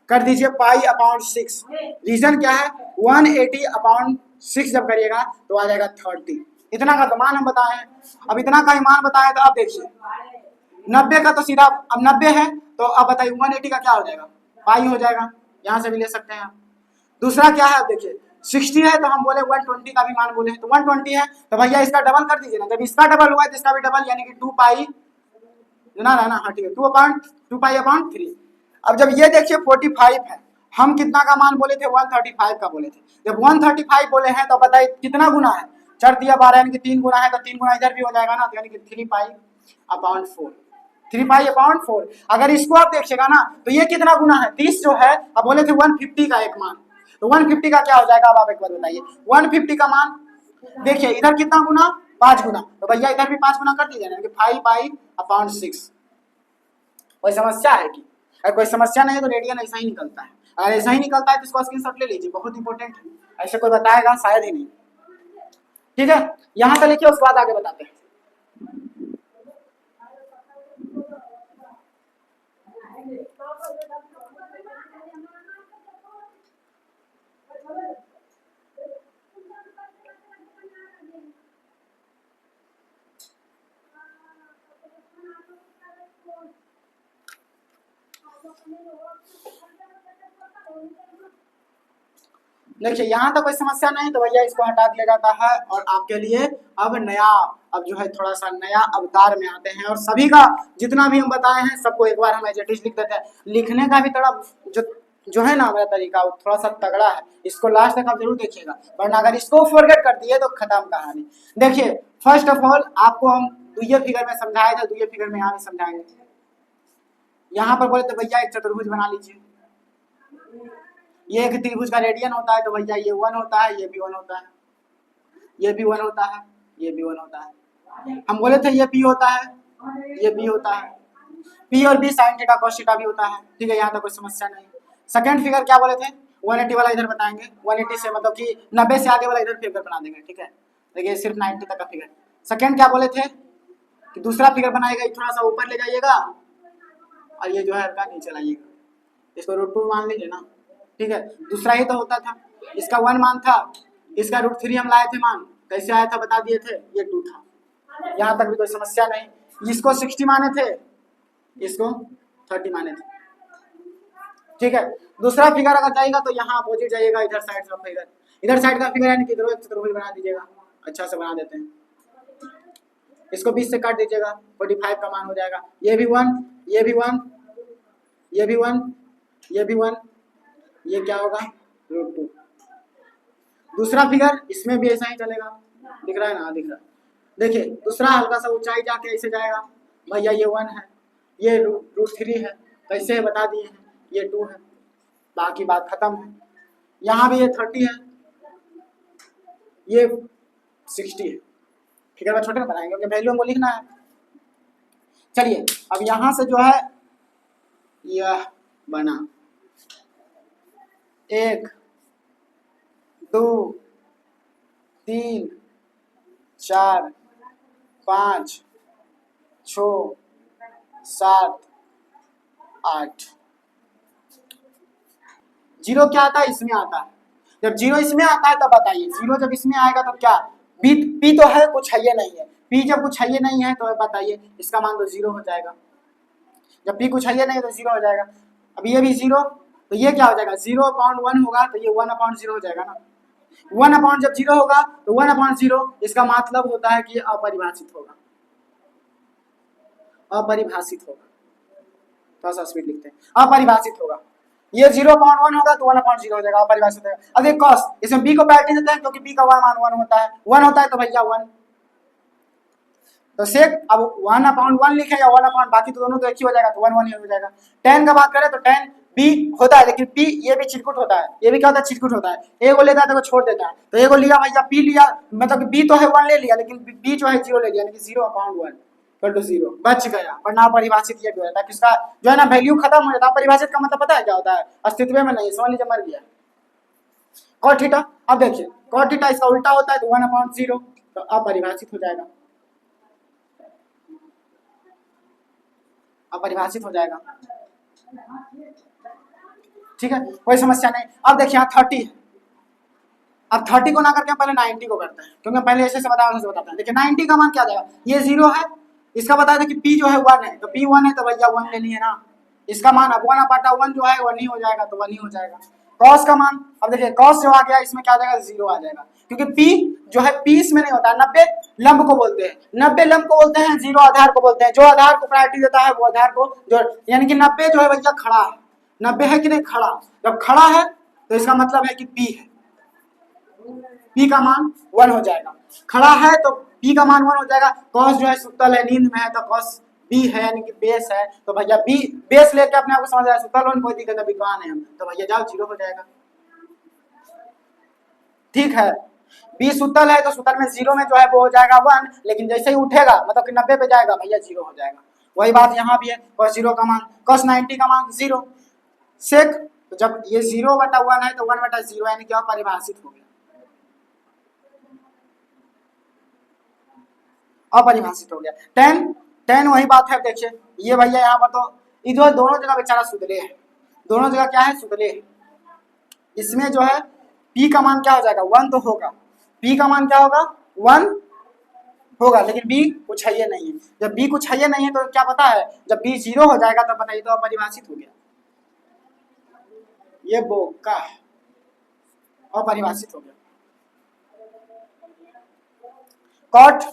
Speaker 1: कर दीजिए पाई अपॉन 6। रीजन क्या है 180 अपॉन 6 जब करिएगा तो आ जाएगा 30, इतना का तो मान हम बताए हैं। अब इतना का ही मान बताए तो आप देखिए 90 का तो सीधा अब 90 है तो अब बताइए 180 का क्या हो जाएगा पाई हो जाएगा, यहाँ से भी ले सकते हैं आप। दूसरा क्या है अब देखिए 60 है तो हम बोले 120 का भी मान बोले हैं, तो 120 है तो भैया इसका डबल कर दीजिए ना, जब इसका डबल हुआ है तो इसका भी डबल यानी कि 2 पाई ना हाँ ठीक है 2 पाई अपॉन 3। अब जब ये देखिए 45 है, हम कितना का मान बोले थे 135 का बोले थे, जब 135 बोले हैं तो बताइए कितना गुना है 4 दिया 12 यानी कि 3 गुना है, तो 3 गुना इधर भी हो जाएगा ना, तो यानी कि 3 पाई अपॉन 4 3 पाई अपॉन 4। अगर इसको आप देखिएगा ना तो ये कितना गुना है 30 जो है, अब बोले थे 150 का एक मान, तो 150 का क्या हो जाएगा अब आप एक बार बताइए 150 का मान देखिए इधर कितना गुना 5 गुना, तो भैया इधर भी 5 गुना कर दीजिए ना कि 5/6। कोई समस्या है कि? अगर कोई समस्या नहीं है तो रेडियन ऐसा ही निकलता है। अगर ऐसा ही निकलता है तो इसको स्क्रीनशॉट ले लीजिए, बहुत इंपॉर्टेंट है। ऐसे कोई बताएगा शायद ही नहीं। ठीक है, यहाँ से लिखिए, उसके बाद आगे बताते हैं। देखिए यहाँ तक कोई समस्या नहीं, तो भैया इसको हटा दिया जाता है और आपके लिए अब जो है थोड़ा सा नया अवतार में आते हैं। और सभी का जितना भी हम बताए हैं सबको एक बार हम एज इट इज लिख देते हैं। लिखने का भी थोड़ा जो है ना मेरा तरीका वो थोड़ा सा तगड़ा है, इसको लास्ट तक आप जरूर देखिएगा, वरना अगर इसको फॉरगेट कर दिए तो खत्म कहानी। देखिए फर्स्ट ऑफ ऑल आपको हम दुइये फिगर में समझाए थे, दुइये फिगर में यहाँ भी समझाएंगे। यहाँ पर बोले तो भैया एक चतुर्भुज बना लीजिए, ये एक त्रिभुज का रेडियन होता है, तो भैया ये 1 होता है, ये भी 1 होता है, ये भी 1 होता है, ये भी 1 होता है। हम बोले थे ये P होता है, ये P होता है, P और B sine theta cos theta भी होता है। ठीक है, यहाँ तक कोई समस्या नहीं। सेकंड फिगर क्या बोले थे, 180 वाला इधर बताएंगे, 180 से मतलब कि 90 से आगे वाला इधर फिगर बना देंगे। ठीक है, देखिए सिर्फ 90 तक का फिगर। सेकंड क्या बोले थे कि दूसरा फिगर बनाएगा, थोड़ा सा ऊपर ले जाइएगा और ये जो है हल्का नीचे लाइएगा, इसको √2 मान लीजिए ना। ठीक है, दूसरा ही तो होता था, इसका 1 मान था, इसका √3 हम लाए थे मान, कैसे आया था बता दिए थे, ये 2 था। यहाँ तक भी कोई समस्या नहीं। इसको 60 माने थे, इसको 30 माने थे। ठीक है, दूसरा फिगर अगर जाएगा तो यहाँ अपोजिट जाइएगा, इधर साइड का फिगर, इधर साइड का फिगर यानी कि इधर एक चतुर्भुज बना दीजिएगा। अच्छा से बना देते हैं, इसको 20 से काट दीजिएगा, 45 का मान हो जाएगा। ये भी 1, ये भी 1, ये भी 1, ये भी 1, ये क्या होगा √2। दूसरा फिगर इसमें भी ऐसा ही चलेगा, दिख रहा है ना, दिख रहा है। देखिए दूसरा हल्का सा ऊंचाई जाके ऐसे जाएगा, भैया ये 1 है, ये √3 है, कैसे है बता दिए हैं, ये 2 है, बाकी बात खत्म है। यहाँ भी ये 30 है, ये 60 है। फिगर में छोटे बनाएंगे क्योंकि वैल्यू हमको लिखना है। चलिए अब यहाँ से जो है यह बना 1 2 3 4 5 6 7 8। जीरो क्या आता है, इसमें आता है। जब जीरो इसमें आता है तब बताइए, जीरो जब इसमें आएगा तो क्या, पी तो है कुछ है ये नहीं है, पी जब कुछ है ये नहीं है तो बताइए इसका मान तो 0 हो जाएगा। जब पी कुछ है ये नहीं है तो 0 हो जाएगा। अब ये भी 0, तो ये क्या हो जाएगा, 0/1 होगा तो ये 1/0 हो जाएगा ना। 1 जब 0 होगा तो 1/0 इसका मतलब होता है कि ये अपरिभाषित होगा, अपरिभाषित होगा। थोड़ा सा स्पीड लिखते हैं, अपरिभाषित होगा। ये 0/1 होगा तो 1/0 हो जाएगा, अपरिभाषित होगा। अब ये कॉस, इसमें b को प्रायोरिटी देते हैं क्योंकि b का मान 1 होता है, 1 होता है तो भैया 1, तो सेक अब 1/1 लिखे या 1 बाकी तो दोनों तो एक ही हो जाएगा, तो 1 ही हो जाएगा। tan का बात करें तो tan b होता है, लेकिन p ये भी चिरकुट होता है, ये भी क्या होता है, चिरकुट होता है। a को लेता है तो छोड़ देता है, तो a को लिया भैया, p लिया, मतलब b तो है 1 ले लिया, लेकिन b जो है 0 ले लिया, यानी कि 0/1 = 0 बच गया। वरना परिभाषित ये भी होता है, किसका जो है ना वैल्यू खत्म हो जाता है। परिभाषित का मतलब पता है क्या होता है, अस्तित्व में नहीं, समझ लीजिए मर गया। cot थीटा, अब देखिए cot थीटा इसका उल्टा होता है तो 1/0, तो अपरिभाषित हो जाएगा, अपरिभाषित हो जाएगा। ठीक है, कोई समस्या नहीं। अब देखिए यहाँ 30 है, अब 30 को ना करके पहले 90 को करते हैं, क्योंकि पहले ऐसे से बताते हैं। देखिए 90 का मान क्या जाएगा, ये 0 है, इसका बताया था कि p जो है 1 है, तो p 1 है तो भैया 1 लेनी है ना। इसका मान अब 1/1 जो है 1 ही हो जाएगा, तो 1 ही हो जाएगा। cos का मान, अब देखिए cos जो आ गया इसमें क्या आ जाएगा, 0 आ जाएगा, क्योंकि p जो है p इसमें नहीं होता। 90 लंब को बोलते हैं, 90 लंब को बोलते हैं, 0 आधार को बोलते हैं। जो आधार को प्रायोरिटी देता है वो आधार को जो, यानी कि 90 जो है भैया खड़ा है, 90 है कि नहीं खड़ा, जब खड़ा है तो इसका मतलब है कि p है, p का मान 1 हो जाएगा। खड़ा है तो p का मान 1 हो जाएगा। cos जो है सुतल है, नींद में है, तो cos b है यानी कि बेस है, तो भैया b बेस लेके अपने आप को समझ आया, सुतल हो कोई दिक्कत नहीं, विद्वान है हम, तो भैया जाओ 0 हो जाएगा। ठीक है, बी सुतल है तो सुतल में जीरो में जो है वो हो जाएगा 1, लेकिन जैसे ही उठेगा मतलब कि 90 पे जाएगा भैया जीरो हो जाएगा। वही बात यहाँ भी है, cos 0 का मान cos 90 का मान जीरो। सेक तो जब ये 0/1 है तो 1/0 यानी क्या परिभाषित हो गया, अपरिभाषित हो गया। टेन वही बात है। देखिए ये भैया यहाँ पर तो इधर दोनों जगह बेचारा सुधले है, दोनों जगह क्या है सुधले है। इसमें जो है p का मान क्या हो जाएगा 1 तो होगा, p का मान क्या होगा 1 होगा, लेकिन b कुछ है ये नहीं है। जब b कुछ है ये नहीं है तो क्या पता है जब b 0 हो जाएगा तो बताइए तो अपरिभाषित हो गया, ये बोका है, अपरिभाषित हो गया। कॉट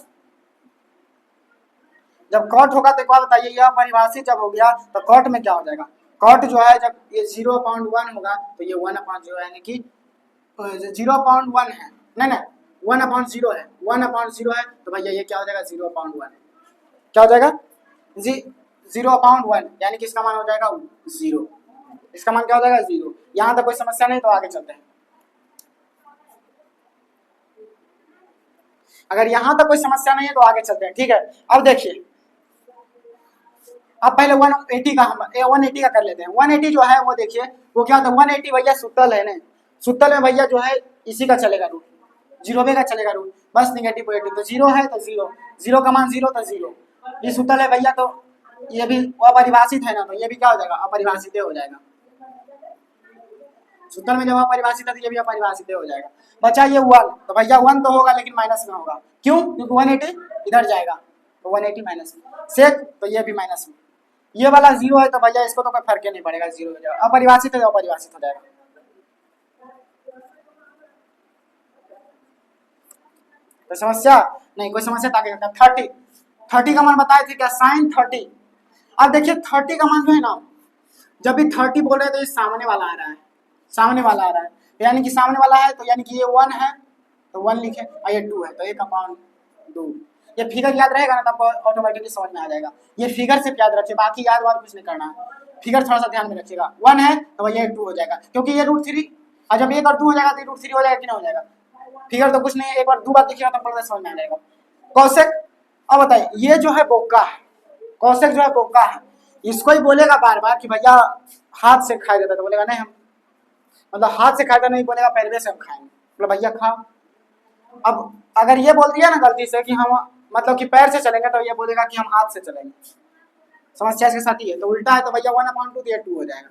Speaker 1: जब कॉट होगा तो एक बार बताइए यह परिभाषित जब हो गया तो कॉट में क्या हो जाएगा, कॉट जो है जब ये 0/1 होगा तो ये 1/0 यानी कि 0/1 है, नहीं 1/0 है, 1/0 है तो भैया ये क्या हो जाएगा 0/1, क्या हो जाएगा 0/1 यानी कि इसका मान हो जाएगा 0, इसका मान क्या हो जाएगा 0। यहाँ तक कोई समस्या नहीं तो आगे चलते हैं। अगर यहाँ तक कोई समस्या नहीं है तो आगे चलते हैं, ठीक है। अब देखिए अब पहले 180 का हम 180 का कर लेते हैं। 180 जो है वो देखिए वो क्या होता है 180 भैया सुतल है ना, सुतल में भैया जो है इसी का चलेगा रूट, 0 का चलेगा रूट, बस निगेटिव पॉजिटिव तो 0 है तो 0, 0 का मान 0 तो 0। ये सुतल है भैया तो ये भी अपरिभाषित है ना, तो ये भी क्या हो जाएगा अपरिभाषित हो जाएगा। सुतल में जब अपरिभाषित है तो ये भी अपरिभाषित हो जाएगा। बचा ये 1 तो भैया 1 तो होगा लेकिन माइनस में होगा, क्यों क्योंकि 180 इधर जाएगा तो 180 माइनस में, सेक तो ये भी माइनस में, ये वाला 0 है तो भैया इसको तो कोई फर्क ही नहीं पड़ेगा, 0 हो जाएगा, अपरिभाषित है तो अपरिभाषित हो जाएगा। तो समस्या नहीं, कोई समस्या तो आगे करता है। 30 का मान बताए थे क्या साइन 30। अब देखिए 30 का मान जो है ना जब भी 30 बोल रहे हैं तो ये सामने वाला आ रहा है, सामने वाला आ रहा है तो यानी कि सामने वाला है तो यानी कि ये 1 है तो 1 लिखे और ये 2 है तो 1/2। ये फिगर याद रहेगा ना तब ऑटोमेटिकली समझ में आ जाएगा। ये फिगर सिर्फ याद रखिए, बाकी याद वाद कुछ नहीं करना है, फिगर थोड़ा सा ध्यान में रखिएगा। 1 है तो भैया 2 हो जाएगा क्योंकि ये √3 और जब 1 और 2 हो जाएगा तो √3 हो जाएगा कि नहीं हो जाएगा। फिगर तो कुछ नहीं है, एक बार 2 बार देखिएगा तो पता समझ में आ जाएगा। कौशिक अब बताइए ये जो है बोका है, कौशिक जो है बोका है, इसको ही बोलेगा बार बार कि भैया हाथ से खाया जाता है तो बोलेगा नहीं हम मतलब हाथ से खाया नहीं बोलेगा पैरवे से हम खाएंगे, मतलब भैया खाओ। अब अगर ये बोल दिया ना गलती से कि हम मतलब कि पैर से चलेंगे तो ये बोलेगा कि हम हाथ से चलेंगे, समस्या इसके साथ ही है। तो उल्टा है तो भैया 1/2 तो ये 2 हो जाएगा।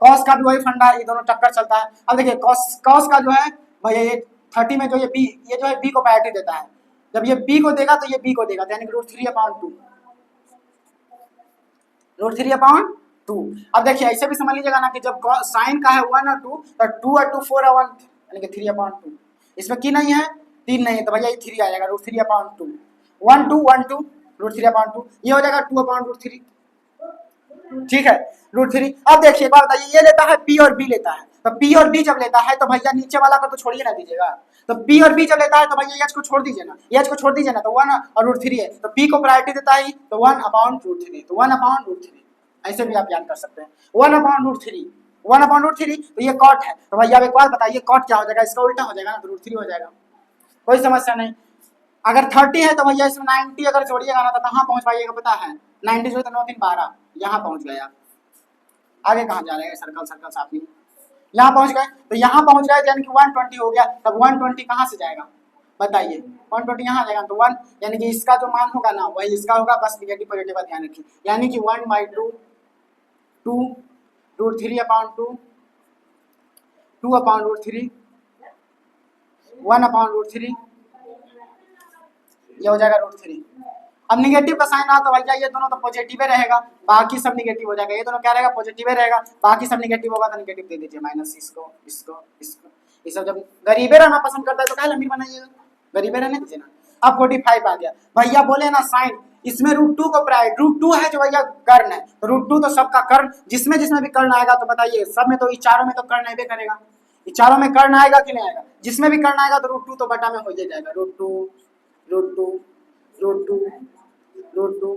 Speaker 1: कॉस का भी वही फंडा है, ये दोनों टक्कर चलता है। अब देखिए कॉस का जो है भैया ये 30 में जो ये बी ये जो है बी को प्रायोरिटी देता है, जब ये बी को देगा तो ये बी को देगा यानी कि √3/2, √3/2। अब देखिए ऐसे भी समझ लीजिएगा ना कि जब साइन का है 1 और 2 तो 2 और 2 4 और 1 यानी कि 3/2। इसमें की नहीं है 3 नहीं है तो भैया ये 3 आ जाएगा √3/2, 1 2 1 2 √3/2 ये हो जाएगा 2/√3, ठीक है √3। अब देखिए एक बार बताइए ये लेता है पी और बी लेता है तो पी और बी जब लेता है तो भैया नीचे वाला को तो छोड़िए ना दीजिएगा, तो पी और बी जब लेता है तो भैया एच को छोड़ दीजिए ना, एच को छोड़ दीजिए ना तो 1 और √3 है तो पी को प्रायोरिटी देता है तो 1/√3 तो 1/√3 ऐसे भी आप याद कर सकते हैं 1/√3 1/√3 तो ये कॉट है तो भैया अब एक बार बताइए कॉट क्या हो जाएगा, इसका उल्टा हो जाएगा ना तो √3 हो जाएगा, कोई समस्या नहीं। अगर 30 है तो भैया इसमें 90 अगर जोड़िएगा ना तो कहाँ पहुंच पाइएगा पता है 90 जोड़े तो 9 3 12 यहाँ पहुंच गए आप, आगे कहाँ जा रहे हैं सर्कल सर्कल साथ में यहाँ पहुंच गए तो यहाँ पहुंच गए यानी कि 120 हो गया। तब 120 कहाँ से जाएगा बताइए 120 यहाँ जाएगा तो 1 यानी कि इसका जो मान होगा ना वही इसका होगा, बस निगेटिव पॉजिटिव का ध्यान रखिए यानी कि 1/2 2 √3/2 2/√3 1/√3 ये हो जाएगा √3। अब निगेटिव का साइन आ तो भैया ये दोनों तो पॉजिटिव रहेगा, बाकी सब निगेटिव हो जाएगा, ये दोनों क्या रहेगा पॉजिटिव रहेगा, बाकी सब निगेटिव होगा तो निगेटिव दे दीजिए माइनस इसको इसको इसको। ये सब जब गरीबे रहना पसंद करता है तो क्या अमीर बनाइएगा, गरीबे रहने दीजिए ना। अब 45 आ गया भैया बोले ना साइन इसमें √2 को प्राइड √2 है जो भैया कर्ण है तो √2 तो सबका कर्ण जिसमें जिसमें भी कर्ण आएगा तो बताइए सब में तो इस चारों में तो कर्ण आएगा करेगा, इस चारों में कर्ण आएगा कि नहीं आएगा, जिसमें भी कर्ण आएगा तो √2 तो बटा में हो जाएगा √2 √2 √2 √2।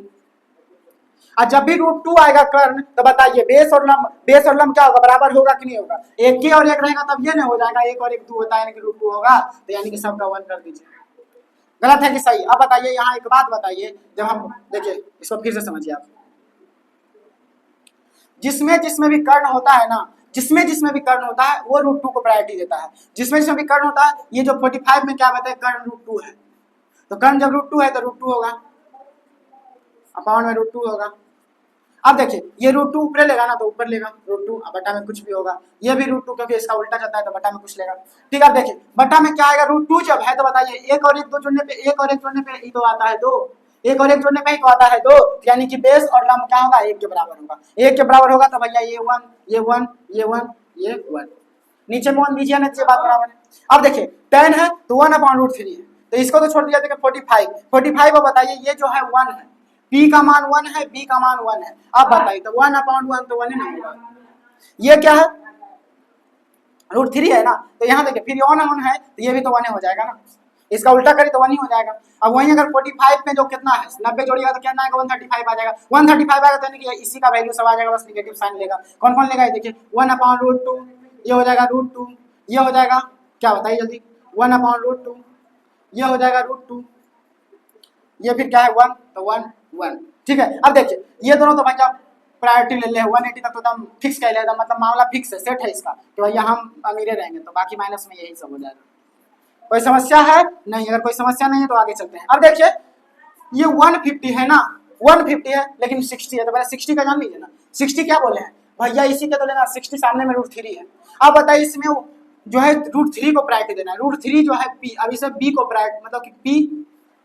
Speaker 1: और जब भी √2 आएगा कर्ण तो बताइए बेस और लंब क्या होगा, बराबर होगा कि नहीं होगा? एक की और एक रहेगा तब ये नहीं हो जाएगा, एक और एक 2 होता है यानी कि √2 होगा, तो यानी कि सबका 1 कर दीजिए। गलत है कि सही? अब बताइए यहाँ एक बात बताइए, जब हम देखिए इसको फिर से समझिए आप, जिसमें जिसमें भी कर्ण होता है ना, जिसमें जिसमें भी कर्ण होता है वो √2 को प्रायोरिटी देता है। जिसमें जिसमें भी कर्ण होता है, ये जो 45 में क्या बताए कर्ण √2 है, तो कर्ण जब √2 है तो √2 होगा, अपॉन में √2 होगा। अब देखिए ये √2 ऊपर लेगा ना तो ऊपर लेगा √2, अब बटा में कुछ भी होगा, ये भी √2 क्योंकि इसका उल्टा चलता है तो बटा में कुछ लेगा। ठीक है, अब देखिए बटा में क्या आएगा, √2 जब है तो बताइए एक और एक दो जोड़ने पे, एक और एक जोड़ने पे ही तो आता है 2, एक और एक जोड़ने पे ही तो आता है 2, यानी कि बेस और लंब क्या होगा, 1 के बराबर होगा। 1 के बराबर होगा तो भैया ये 1 ये 1 ये 1 ये 1, नीचे में 1 दीजिए ना, बात बराबर है। अब देखिए 10 है तो 1/√3 है, तो इसको तो छोड़ दिया, देखिए 45 अब बताइए ये जो है 1 है, P का मान 1 है, B का मान 1 है, अब बताइए तो 1/1 तो 1 ही नहीं होगा। ये क्या है, √3 है ना, तो यहाँ देखिए फिर 1 है तो ये भी तो 1 हो जाएगा ना, इसका उल्टा करें तो 1 ही हो जाएगा। अब वहीं अगर 45 में जो कितना है 90 जोड़िएगा तो कितना आएगा, 135 आ जाएगा। 135 आएगा तो यानी कि इसी का वैल्यू सब आ जाएगा, बस निगेटिव साइन लेगा। कौन कौन लेगा, देखिए 1/√2 ये हो जाएगा √2, ये हो जाएगा क्या बताइए जल्दी, 1/√2 ये हो जाएगा √2, ये फिर क्या है 1 तो 1 ठीक है। अब देखिए ये दोनों तो भैया प्रायोरिटी ले ले, 180 तक तो एकदम फिक्स कर लेगा, मतलब मामला फिक्स है, सेट है इसका कि भैया हम अमीरे रहेंगे, तो बाकी माइनस में यही सब हो जाएगा। कोई समस्या है नहीं? अगर कोई समस्या नहीं है तो आगे चलते हैं। अब देखिए ये 150 है ना, 150 है लेकिन 60 है, तो पहले 60 का जान लीजिए ना, 60 क्या बोले हैं भैया, इसी के तो लेना, 60 सामने में √3 है। अब बताइए इसमें जो है √3 को प्रायोरिटी देना है, √3 जो है P, अब इसे B को प्रायोरिटी, मतलब कि P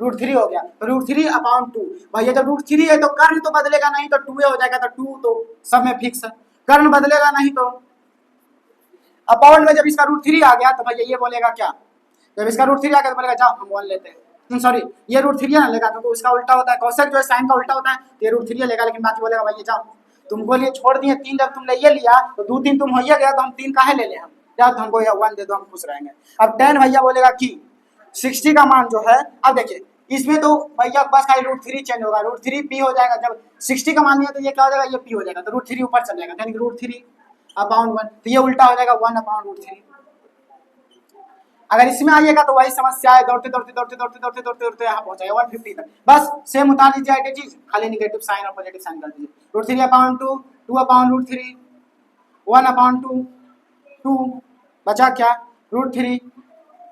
Speaker 1: √3 हो गया तो √3/2, भैया जब √3 है तो कर्ण तो बदलेगा नहीं, तो 2 हो जाएगा, तो 2 तो सब में फिक्स है, कर्ण बदलेगा नहीं, तो अपॉन में जब इसका √3 आ गया तो भैया ये बोलेगा क्या, जब इसका √3 आ गया तो बोलेगा जाओ हम 1 लेते हैं, सॉरी ये √3 ना लेगा क्योंकि उसका उल्टा होता है, कौशल जो है साइन का उल्टा होता है, तो ये √3 लेगा, लेकिन बाकी बोलेगा भैया जाओ तुमको लिए छोड़ दिए 3, जब तुम ले लिया तो 2 3 तुम हो गया तो हम 3 काहे ले ले, हम जाओ तो हमको 1 दे दो, हम खुश रहेंगे। अब 10 भैया बोलेगा कि 60 का मान जो है, अब देखिए इसमें तो भैया बस खाली √3 चेंज होगा, √3 P हो जाएगा, जब 60 का मान लिया तो ये क्या हो जाएगा, ये P हो जाएगा, तो √3 ऊपर चल जाएगा, यानी कि √3/1, तो ये उल्टा हो जाएगा 1/√3। अगर इसमें आइएगा तो वही समस्या है, दौड़ते दौड़ते दौड़ते दौड़ते दौड़ते दौड़ते दौड़ते यहाँ पहुंचाएगा 150 तक, बस सेम उतार दीजिए आगे चीज, खाली निगेटिव साइन और पॉजिटिव साइन कर दीजिए, √3/2 2/√3 1/2 2 बचा क्या, √3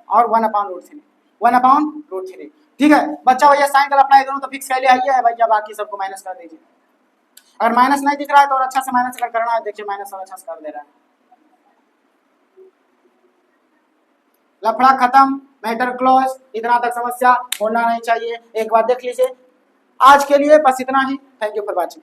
Speaker 1: और 1/√3 1/√3, ठीक है बच्चा भैया साइन कर अपना दोनों तो फिक्स कर लिया है भैया, बाकी सबको माइनस कर दीजिए। अगर माइनस नहीं दिख रहा है तो और अच्छा से माइनस अगर करना है, देखिए माइनस और अच्छा से कर दे रहा है, लफड़ा खत्म, मैटर क्लोज, इतना तक समस्या होना नहीं चाहिए, एक बार देख लीजिए। आज के लिए बस इतना ही, थैंक यू फॉर वॉचिंग।